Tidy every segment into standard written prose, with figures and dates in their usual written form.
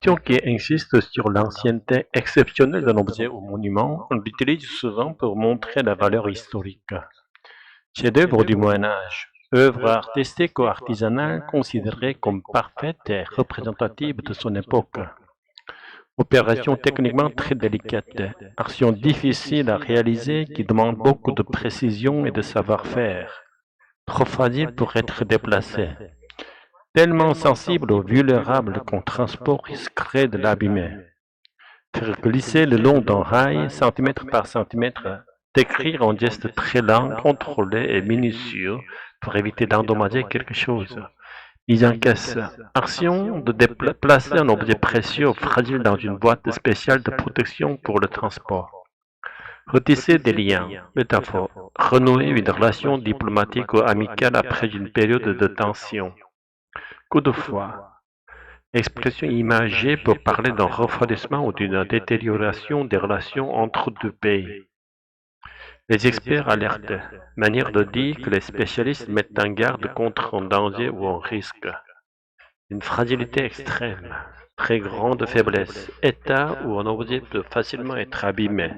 Question qui insiste sur l'ancienneté exceptionnelle d'un objet ou monument, on l'utilise souvent pour montrer la valeur historique. Chef-d'œuvre du Moyen Âge, œuvre artistique ou artisanale considérée comme parfaite et représentative de son époque. Opération techniquement très délicate, action difficile à réaliser qui demande beaucoup de précision et de savoir-faire, trop fragile pour être déplacée, tellement sensible ou vulnérable qu'un transport risquerait de l'abîmer. Faire glisser le long d'un rail, centimètre par centimètre, d'écrire en geste très lent, contrôlé et minutieux pour éviter d'endommager quelque chose. Mise en caisse. Action de déplacer un objet précieux ou fragile dans une boîte spéciale de protection pour le transport. Retisser des liens. Métaphore. Renouer une relation diplomatique ou amicale après une période de tension. Coup de foi. Expression imagée pour parler d'un refroidissement ou d'une détérioration des relations entre deux pays. Les experts alertent, manière de dire que les spécialistes mettent en garde contre un danger ou un risque. Une fragilité extrême, très grande faiblesse, état où un objet peut facilement être abîmé.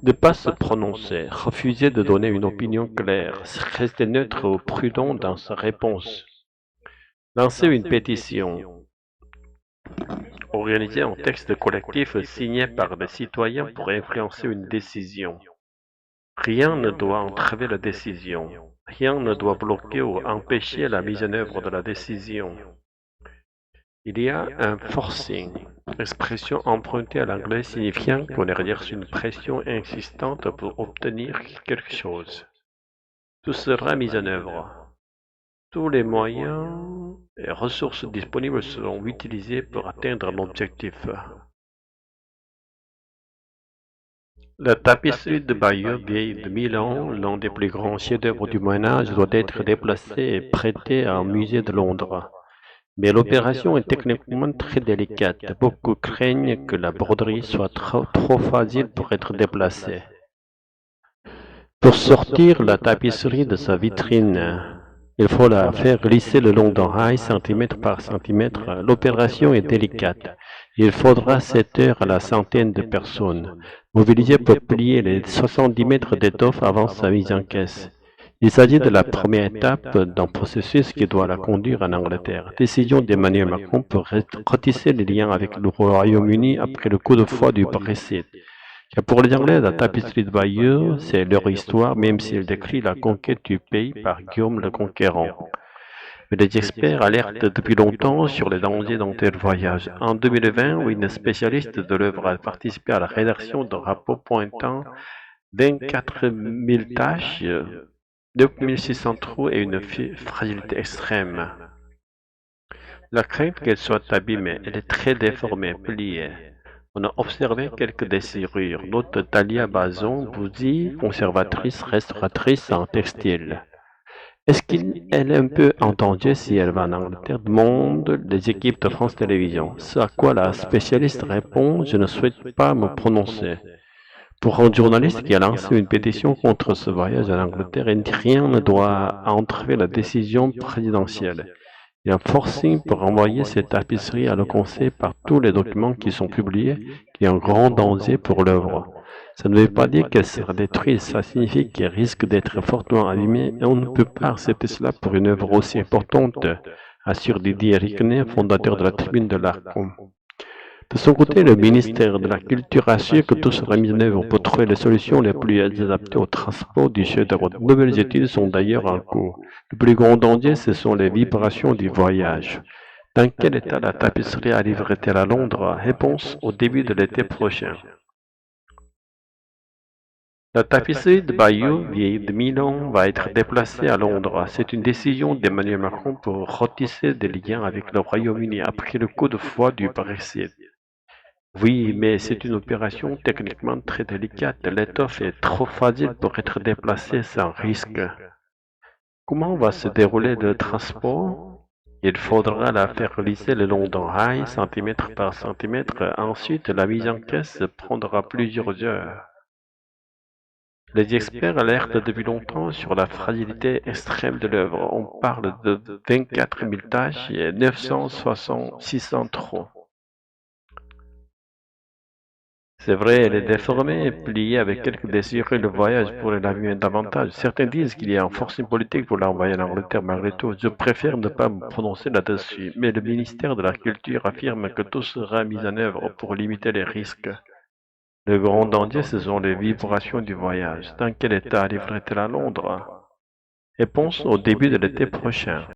Ne pas se prononcer, refuser de donner une opinion claire, rester neutre ou prudent dans sa réponse. Lancer une pétition. Organiser un texte collectif signé par des citoyens pour influencer une décision. Rien ne doit entraver la décision. Rien ne doit bloquer ou empêcher la mise en œuvre de la décision. Il y a un forcing, expression empruntée à l'anglais signifiant qu'on exerce une pression insistante pour obtenir quelque chose. Tout sera mis en œuvre. Tous les moyens et ressources disponibles seront utilisés pour atteindre l'objectif. La tapisserie de Bayeux, vieille de 1000 ans, l'un des plus grands chefs-d'œuvre du Moyen Âge, doit être déplacée et prêtée à un musée de Londres. Mais l'opération est techniquement très délicate. Beaucoup craignent que la broderie soit trop fragile pour être déplacée. Pour sortir la tapisserie de sa vitrine, il faut la faire glisser le long d'un rail, centimètre par centimètre. L'opération est délicate. Il faudra 7 heures à la centaine de personnes, mobilisées pour plier les 70 mètres d'étoffe avant sa mise en caisse. Il s'agit de la première étape d'un processus qui doit la conduire en Angleterre. Décision d'Emmanuel Macron pour retisser les liens avec le Royaume-Uni après le coup de foi du Brexit. Car pour les Anglais, la tapisserie de Bayeux, c'est leur histoire, même s'il décrit la conquête du pays par Guillaume le Conquérant. Mais les experts alertent depuis longtemps sur les dangers d'un tel voyage. En 2020, une spécialiste de l'œuvre a participé à la rédaction d'un rapport pointant 24 000 tâches, 2600 trous et une fragilité extrême. La crainte qu'elle soit abîmée, elle est très déformée, pliée. On a observé quelques déchirures. Note Talia Bazon, Bouzy, conservatrice, restauratrice en textile. Est-ce qu'elle est un peu en danger si elle va en Angleterre? Demandent les équipes de France Télévisions. Ce à quoi la spécialiste répond: je ne souhaite pas me prononcer. Pour un journaliste qui a lancé une pétition contre ce voyage en Angleterre, rien ne doit entraver la décision présidentielle. Il y a un forcing pour envoyer cette tapisserie à le Conseil par tous les documents qui sont publiés, qui est un grand danger pour l'œuvre. Ça ne veut pas dire qu'elle sera détruite, ça signifie qu'elle risque d'être fortement abîmée et on ne peut pas accepter cela pour une œuvre aussi importante, assure Didier Riquenet, fondateur de la Tribune de l'Arcom. De son côté, le ministère de la Culture assure que tout sera mis en œuvre pour trouver les solutions les plus adaptées au transport du chef-d'œuvre. De nouvelles études sont d'ailleurs en cours. Le plus grand danger, ce sont les vibrations du voyage. Dans quel état la tapisserie arriverait-elle à Londres? Réponse: au début de l'été prochain. La tapisserie de Bayeux, vieille de 1000 ans, va être déplacée à Londres. C'est une décision d'Emmanuel Macron pour retisser des liens avec le Royaume-Uni après le coup de foi du Brexit. Oui, mais c'est une opération techniquement très délicate. L'étoffe est trop fragile pour être déplacée sans risque. Comment va se dérouler le transport? Il faudra la faire glisser le long d'un rail, centimètre par centimètre. Ensuite, la mise en caisse prendra plusieurs heures. Les experts alertent depuis longtemps sur la fragilité extrême de l'œuvre. On parle de 24 000 tâches et 600 trous. C'est vrai, elle est déformée, pliée avec quelques déchirures. Le voyage pourrait la mieux davantage. Certains disent qu'il y a un forcing politique pour l'envoyer en Angleterre malgré tout. Je préfère ne pas me prononcer là-dessus. Mais le ministère de la Culture affirme que tout sera mis en œuvre pour limiter les risques. Le grand danger, ce sont les vibrations du voyage. Dans quel état arriverait-elle à Londres? Et pense au début de l'été prochain.